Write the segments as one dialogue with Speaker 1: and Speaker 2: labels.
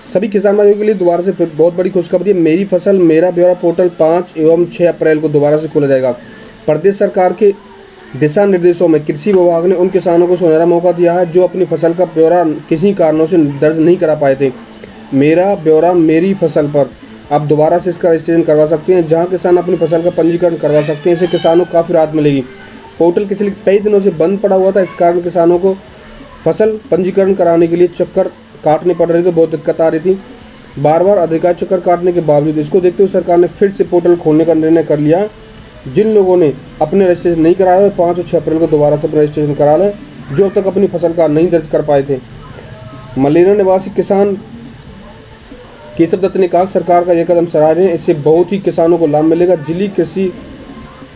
Speaker 1: सभी किसान भाइयों के लिए दोबारा से फिर बहुत बड़ी खुशखबरी है। मेरी फसल मेरा ब्यौरा पोर्टल 5 एवं 6 अप्रैल को दोबारा से खोला जाएगा। प्रदेश सरकार के दिशा निर्देशों में कृषि विभाग ने उन किसानों को सुनहरा मौका दिया है जो अपनी फसल का ब्यौरा किसी कारणों से दर्ज नहीं करा पाए थे। मेरा ब्यौरा मेरी फसल पर आप दोबारा से इसका रजिस्ट्रेशन करवा सकते हैं, जहां किसान अपनी फसल का पंजीकरण करवा सकते हैं। इससे किसानों को काफ़ी राहत मिलेगी। पोर्टल पिछले कई दिनों से बंद पड़ा हुआ था, इस कारण किसानों को फसल पंजीकरण कराने के लिए चक्कर काटने पड़ रहे थे, बहुत दिक्कत आ रही थी। बार बार अधिकारी चक्कर काटने के बावजूद इसको देखते हुए सरकार ने फिर से पोर्टल खोलने का निर्णय कर लिया। जिन लोगों ने अपने रजिस्ट्रेशन नहीं कराया है 5 और 6 अप्रैल को दोबारा से अपना रजिस्ट्रेशन करा लें, जो अब तक अपनी फसल का नहीं दर्ज कर पाए थे। मलेरा निवासी किसान केशव दत्त ने कहा सरकार का यह कदम सराहनीय है, इससे बहुत ही किसानों को लाभ मिलेगा। जिले कृषि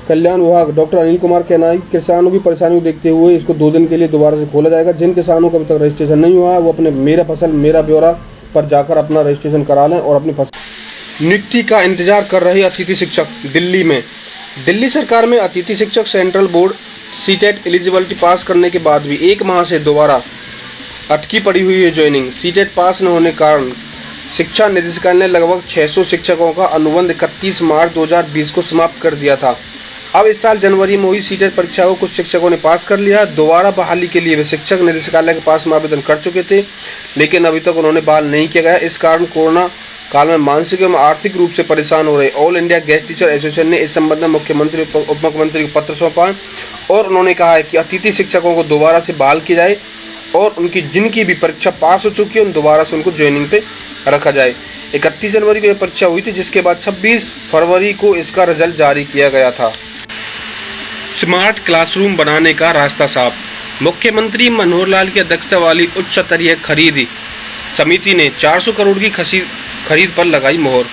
Speaker 1: कल्याण विभाग डॉक्टर अनिल कुमार कहना है कि किसानों की परेशानी को देखते हुए इसको 2 दिन के लिए दोबारा से खोला जाएगा। जिन किसानों का अभी तक रजिस्ट्रेशन नहीं हुआ है वो अपने मेरा फसल मेरा ब्यौरा पर जाकर अपना रजिस्ट्रेशन करा लें और अपनी फसल। नियुक्ति का इंतजार कर रहे अतिथि शिक्षक दिल्ली में। दिल्ली सरकार में अतिथि शिक्षक सेंट्रल बोर्ड सीटेट एलिजिबिलिटी पास करने के बाद भी 1 माह से दोबारा अटकी पड़ी हुई है ज्वाइनिंग। सीटेट पास न होने के कारण शिक्षा निदेशालय ने लगभग 600 शिक्षकों का अनुबंध 31 मार्च 2020 को समाप्त कर दिया था। अब इस साल जनवरी में हुई सीटेट परीक्षा को कुछ शिक्षकों ने पास कर लिया। दोबारा बहाली के लिए वे शिक्षक निदेशालय के पास में आवेदन कर चुके थे, लेकिन अभी तक उन्होंने बहाल नहीं किया गया। इस कारण कोरोना काल में मानसिक एवं आर्थिक रूप से परेशान हो रहे all India guest teacher association ने इस संबंध में मुख्यमंत्री उप मुख्यमंत्री को पत्र सौंपा है और उन्होंने कहा है कि अतिथि शिक्षकों को दोबारा से बहाल किया जाए और उनकी जिनकी भी परीक्षा पास हो चुकी है उन दोबारा से उनको ज्वाइनिंग पे रखा जाए। 31 जनवरी को यह परीक्षा हुई थी, जिसके बाद 26 फरवरी को इसका रिजल्ट जारी किया गया था। स्मार्ट क्लासरूम बनाने का रास्ता साफ। मुख्यमंत्री मनोहर लाल की अध्यक्षता वाली उच्च स्तरीय खरीद समिति ने 400 करोड़ की खरीद पर लगाई मोहर।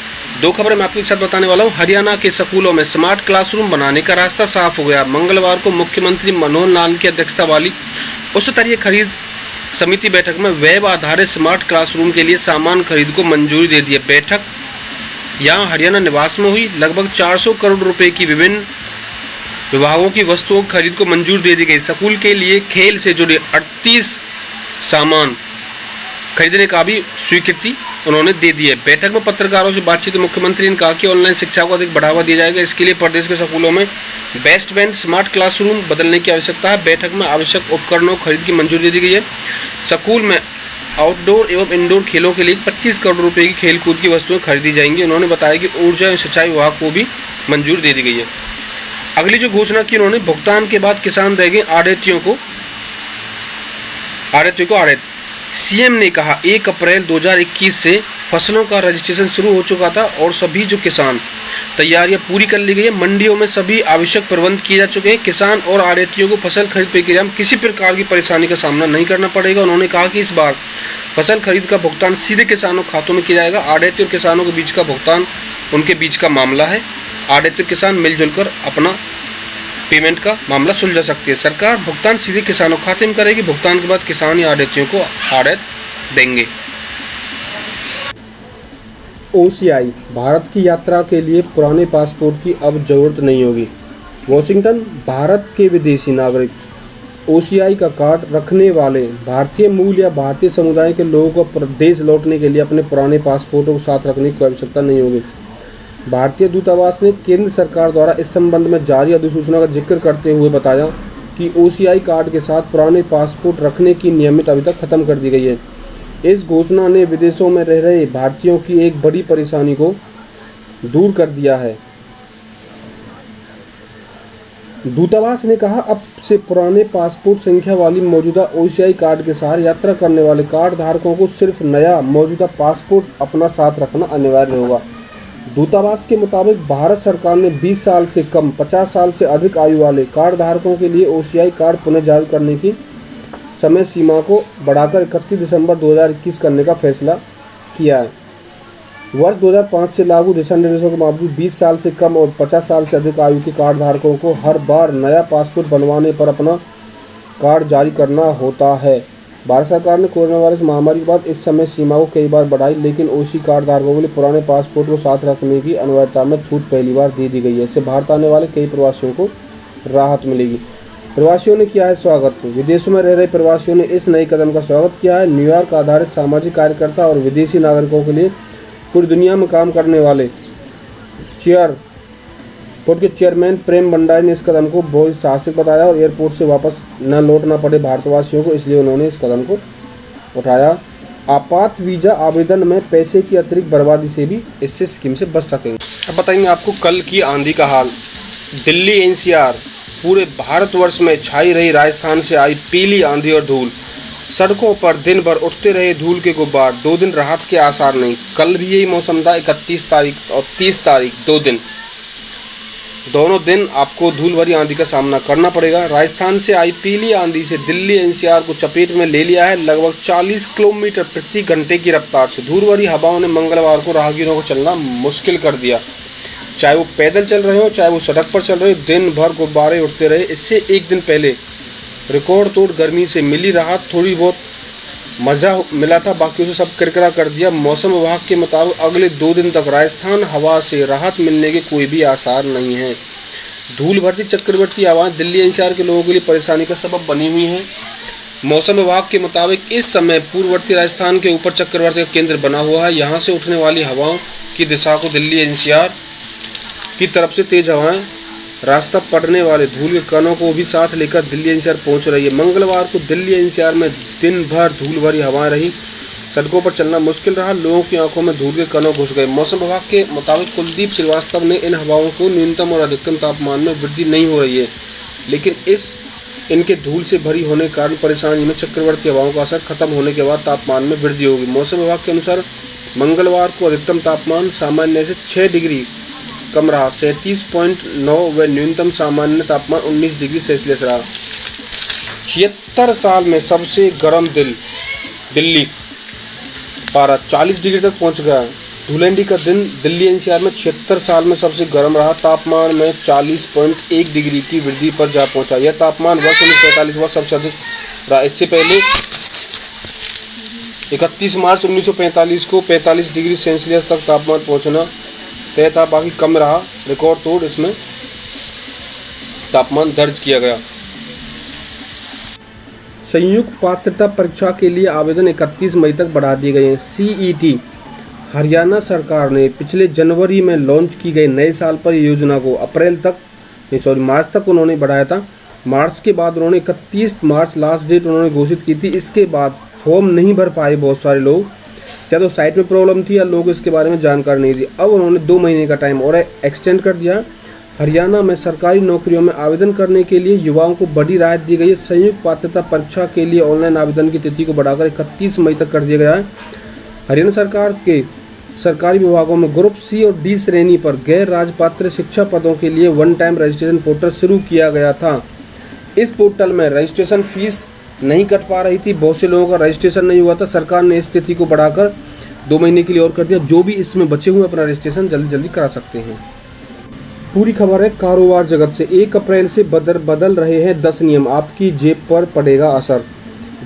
Speaker 1: 2 खबरें मैं आपके साथ बताने वाला हूँ। हरियाणा के स्कूलों में स्मार्ट क्लासरूम बनाने का रास्ता साफ हो गया। मंगलवार को मुख्यमंत्री मनोहर लाल की अध्यक्षता वाली उच्च स्तरीय खरीद समिति बैठक में वेब आधारित स्मार्ट क्लासरूम के लिए सामान खरीद को मंजूरी दे दी है। बैठक यहाँ हरियाणा निवास में हुई। लगभग 400 करोड़ रुपए की विभिन्न विभागों की वस्तुओं की खरीद को मंजूरी दे दी गई। स्कूल के लिए खेल से जुड़े 38 सामान खरीदने का भी स्वीकृति उन्होंने दे दी है। बैठक में पत्रकारों से बातचीत में मुख्यमंत्री ने कहा कि ऑनलाइन शिक्षा को अधिक बढ़ावा दिया जाएगा। इसके लिए प्रदेश के स्कूलों में बेस्ट बैंड स्मार्ट क्लासरूम बदलने की आवश्यकता है। बैठक में आवश्यक उपकरणों खरीद की मंजूरी दे दी गई है। स्कूल में आउटडोर एवं इंडोर खेलों के लिए 25 करोड़ रुपए की खेलकूद की वस्तुएं खरीदी जाएंगी। उन्होंने बताया कि ऊर्जा एवं सिंचाई विभाग को भी मंजूरी दे दी गई है। अगली जो घोषणा की उन्होंने, भुगतान के बाद किसान देंगे आढ़तियों को आढ़त। सीएम ने कहा 1 अप्रैल 2021 से फसलों का रजिस्ट्रेशन शुरू हो चुका था और सभी जो किसान तैयारियां पूरी कर ली गई है। मंडियों में सभी आवश्यक प्रबंध किए जा चुके हैं। किसान और आढ़तियों को फसल खरीद प्रक्रिया में किसी प्रकार की परेशानी का सामना नहीं करना पड़ेगा। उन्होंने कहा कि इस बार फसल खरीद का भुगतान सीधे किसानों के खातों में किया जाएगा। आढ़ती और किसानों के बीच का भुगतान उनके बीच का मामला है। आढ़ती और किसान मिलजुल कर अपना पेमेंट का मामला सुलझा सकती है। सरकार भुगतान सीधे किसानों के खाते में करेगी। भुगतान के बाद किसान या आढ़तियों को आढ़त देंगे। OCI भारत की यात्रा के लिए पुराने पासपोर्ट की अब जरूरत नहीं होगी। वॉशिंगटन, भारत के विदेशी नागरिक OCI का कार्ड रखने वाले भारतीय मूल या भारतीय समुदाय के लोगों को प्रदेश लौटने के लिए अपने पुराने पासपोर्टों को साथ रखने की आवश्यकता नहीं होगी। भारतीय दूतावास ने केंद्र सरकार द्वारा इस संबंध में जारी अधिसूचना का जिक्र करते हुए बताया कि OCI कार्ड के साथ पुराने पासपोर्ट रखने की नियमित अभी तक खत्म कर दी गई है। इस घोषणा ने विदेशों में रह रहे भारतीयों की एक बड़ी परेशानी को दूर कर दिया है। दूतावास ने कहा अब से पुराने पासपोर्ट संख्या वाली मौजूदा OCI कार्ड के साथ यात्रा करने वाले कार्ड धारकों को सिर्फ नया मौजूदा पासपोर्ट अपना साथ रखना अनिवार्य होगा। दूतावास के मुताबिक भारत सरकार ने 20 साल से कम 50 साल से अधिक आयु वाले कार्ड धारकों के लिए OCI कार्ड पुनः जारी करने की समय सीमा को बढ़ाकर 31 दिसंबर 2021 करने का फैसला किया है। वर्ष 2005 से लागू दिशा निर्देशों के मुताबिक 20 साल से कम और 50 साल से अधिक आयु के कार्ड धारकों को हर बार नया पासपोर्ट बनवाने पर अपना कार्ड जारी करना होता है। भारत सरकार ने कोरोना वायरस महामारी के बाद इस समय सीमा को कई बार बढ़ाई, लेकिन OCI कार्ड धारकों के लिए पुराने पासपोर्ट को साथ रखने की अनिवार्यता में छूट पहली बार दे दी गई है। इससे भारत आने वाले कई प्रवासियों को राहत मिलेगी। प्रवासियों ने किया है स्वागत। विदेशों में रह रहे प्रवासियों ने इस नए कदम का स्वागत किया है। न्यूयॉर्क आधारित सामाजिक कार्यकर्ता और विदेशी नागरिकों के लिए पूरी दुनिया में काम करने वाले एयरपोर्ट के चेयरमैन प्रेम भंडारी ने इस कदम को बहुत साहसिक बताया और एयरपोर्ट से वापस न लौटना पड़े भारतवासियों को, इसलिए उन्होंने इस कदम को उठाया। आपात वीज़ा आवेदन में पैसे की अतिरिक्त बर्बादी से भी इससे स्कीम से बच सकेंगे। अब बताएंगे आपको कल की आंधी का हाल। दिल्ली एनसीआर पूरे भारतवर्ष में छाई रही राजस्थान से आई पीली आंधी और धूल। सड़कों पर दिन भर उठते रहे धूल के गुब्बार। 2 दिन राहत के आसार नहीं। कल भी यही मौसम था, 31 तारीख और 30 तारीख, 2 दिन, दोनों दिन आपको धूल भरी आंधी का सामना करना पड़ेगा। राजस्थान से आई पीली आंधी से दिल्ली एनसीआर को चपेट में ले लिया है। लगभग 40 किलोमीटर प्रति घंटे की रफ्तार से धूल भरी हवाओं ने मंगलवार को राहगीरों को चलना मुश्किल कर दिया। चाहे वो पैदल चल रहे हो, चाहे वो सड़क पर चल रहे हो, दिन भर गुब्बारे उड़ते रहे। इससे एक दिन पहले रिकॉर्ड तोड़ गर्मी से मिली राहत, थोड़ी बहुत मज़ा मिला था, बाकी उसे सब किरकिरा कर दिया। मौसम विभाग के मुताबिक अगले 2 दिन तक राजस्थान हवा से राहत मिलने के कोई भी आसार नहीं है। धूल भरती चक्रवर्ती हवाएं दिल्ली एनसीआर के लोगों के लिए परेशानी का सबब बनी हुई हैं। मौसम विभाग के मुताबिक इस समय पूर्ववर्ती राजस्थान के ऊपर चक्रवाती का केंद्र बना हुआ है। यहाँ से उठने वाली हवाओं की दिशा को दिल्ली एनसीआर की तरफ से तेज हवाएं रास्ता पड़ने वाले धूल के कणों को भी साथ लेकर दिल्ली एनसीआर पहुंच रही है। मंगलवार को दिल्ली एनसीआर में दिन भर धूल भरी हवाएं रही। सड़कों पर चलना मुश्किल रहा। लोगों की आंखों में धूल के कणों घुस गए। मौसम विभाग के मुताबिक कुलदीप श्रीवास्तव ने इन हवाओं को न्यूनतम और अधिकतम तापमान में वृद्धि नहीं हो रही है, लेकिन इनके धूल से भरी होने के कारण परेशानी में चक्रवाती हवाओं का असर खत्म होने के बाद तापमान में वृद्धि होगी। मौसम विभाग के अनुसार मंगलवार को अधिकतम तापमान सामान्य से 6 डिग्री कम रहा, 37.9, व न्यूनतम सामान्य तापमान 19 डिग्री सेल्सियस रहा। 76 साल में सबसे गर्म दिल्ली पारा 40 डिग्री तक पहुंच गया। धूलेंडी का दिन दिल्ली एनसीआर में 76 साल में सबसे गर्म रहा। तापमान में 40.1 डिग्री की वृद्धि पर जा पहुंचा। यह तापमान वर्ष 1945 वर्ष सबसे अधिक रहा। इससे पहले 31 मार्च 1945 को 45 डिग्री सेल्सियस तक तापमान पहुंचना तय था, बाकी कम रहा। रिकॉर्ड तोड़ इसमें तापमान दर्ज किया गया। संयुक्त पात्रता परीक्षा के लिए आवेदन 31 मई तक बढ़ा दिए गए हैं। सीईटी हरियाणा सरकार ने पिछले जनवरी में लॉन्च की गई नए साल पर योजना को मार्च तक उन्होंने बढ़ाया था। मार्च के बाद उन्होंने 31 मार्च लास्ट डेट उन्होंने घोषित की थी। इसके बाद फॉर्म नहीं भर पाए बहुत सारे लोग, या तो साइट में प्रॉब्लम थी या लोग इसके बारे में जानकारी नहीं थी। अब उन्होंने 2 महीने का टाइम और एक्सटेंड कर दिया। हरियाणा में सरकारी नौकरियों में आवेदन करने के लिए युवाओं को बड़ी राहत दी गई है। संयुक्त पात्रता परीक्षा के लिए ऑनलाइन आवेदन की तिथि को बढ़ाकर 31 मई तक कर दिया गया है। हरियाणा सरकार के सरकारी विभागों में ग्रुप सी और डी श्रेणी पर गैर राजपात्र शिक्षा पदों के लिए वन टाइम रजिस्ट्रेशन पोर्टल शुरू किया गया था। इस पोर्टल में रजिस्ट्रेशन फीस नहीं कट पा रही थी। बहुत से लोगों का रजिस्ट्रेशन नहीं हुआ था। सरकार ने इस तिथि को बढ़ाकर 2 महीने के लिए और कर दिया। जो भी इसमें बचे हुए अपना रजिस्ट्रेशन जल्दी करा सकते हैं। पूरी खबर है कारोबार जगत से। 1 अप्रैल से बदल रहे हैं 10 नियम, आपकी जेब पर पड़ेगा असर।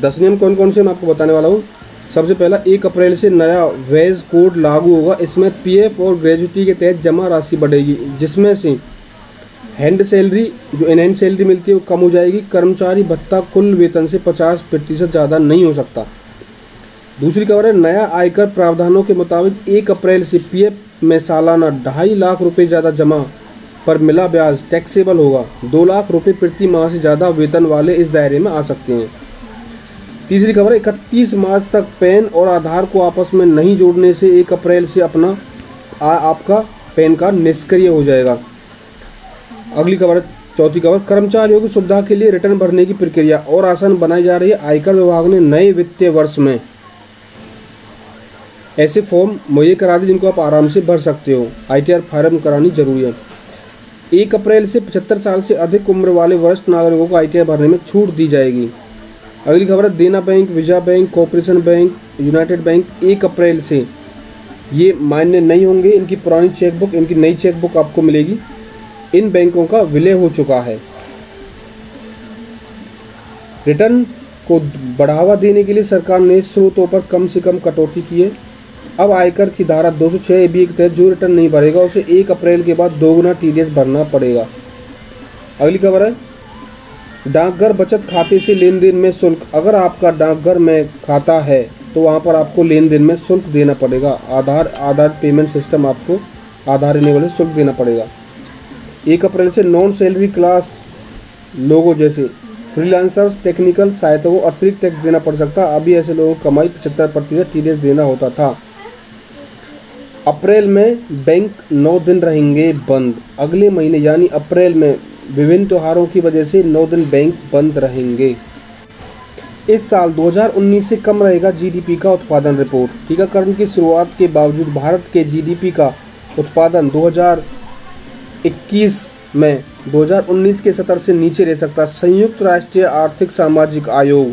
Speaker 1: 10 नियम कौन कौन से मैं आपको बताने वाला हूँ। सबसे पहला, 1 अप्रैल से नया वेज कोड लागू होगा। इसमें पीएफ और ग्रेजुटी के तहत जमा राशि बढ़ेगी, जिसमें से हैंड सैलरी जो इनहैंड सैलरी मिलती है वो कम हो जाएगी। कर्मचारी भत्ता कुल वेतन से 50% ज़्यादा नहीं हो सकता। दूसरी खबर है, नया आयकर प्रावधानों के मुताबिक 1 अप्रैल से पीएफ में सालाना 2.5 लाख रुपये ज़्यादा जमा पर मिला ब्याज टैक्सेबल होगा। 2 लाख रुपये प्रति माह से ज़्यादा वेतन वाले इस दायरे में आ सकते हैं। तीसरी खबर है, 31 मार्च तक पैन और आधार को आपस में नहीं जोड़ने से 1 अप्रैल से आपका पैन कार्ड निष्क्रिय हो जाएगा। अगली खबर, चौथी खबर, कर्मचारियों की सुविधा के लिए रिटर्न भरने की प्रक्रिया और आसान बनाई जा रही है। आयकर विभाग ने नए वित्तीय वर्ष में ऐसे फॉर्म मुहैया करा दिए जिनको आप आराम से भर सकते हो। ITR फार्म करानी जरूरी है। 1 अप्रैल से 75 साल से अधिक उम्र वाले वरिष्ठ नागरिकों को ITR भरने में छूट दी जाएगी। अगली खबर है, देना bank, Vijaya bank, corporation bank, United bank 1 अप्रैल से ये मान्य नहीं होंगे। इनकी पुरानी चेकबुक, इनकी नई चेकबुक आपको मिलेगी। इन बैंकों का विलय हो चुका है। रिटर्न को बढ़ावा देने के लिए सरकार ने स्रोतों पर कम से कम कटौती की है। अब आयकर की धारा 206A(b) के तहत जो रिटर्न नहीं भरेगा उसे 1 अप्रैल के बाद दोगुना TDS भरना पड़ेगा। अगली खबर है, डाकघर बचत खाते से लेन देन में शुल्क। अगर आपका डाकघर में खाता है तो वहाँ पर आपको लेन देन में शुल्क देना पड़ेगा। आधार पेमेंट सिस्टम आपको आधार इनेबल शुल्क देना पड़ेगा। 1 अप्रैल से नॉन सैलरी क्लास लोगों जैसे फ्रीलांसर्स, टेक्निकल सहायता को अतिरिक्त टैक्स देना पड़ सकता। अभी ऐसे लोगों को कमाई 75% TDS देना होता था। अप्रैल में बैंक 9 दिन रहेंगे बंद। अगले महीने यानी अप्रैल में विभिन्न त्योहारों की वजह से 9 दिन बैंक बंद रहेंगे। इस साल 2019 से कम रहेगा GDP का उत्पादन। रिपोर्ट। टीकाकरण की शुरुआत के बावजूद भारत के GDP का उत्पादन 2021 में 2019 के स्तर से नीचे रह सकता। संयुक्त राष्ट्रीय आर्थिक सामाजिक आयोग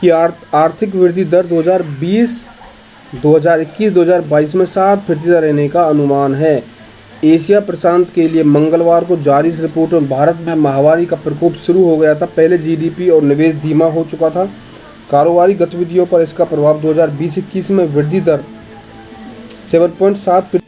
Speaker 1: की आर्थिक वृद्धि दर 2021-2022 में 7% रहने का अनुमान है। एशिया प्रशांत के लिए मंगलवार को जारी इस रिपोर्ट में भारत में महामारी का प्रकोप शुरू हो गया था। पहले GDP और निवेश धीमा हो चुका था। कारोबारी गतिविधियों पर इसका प्रभाव 2020-21 में वृद्धि दर 7.7%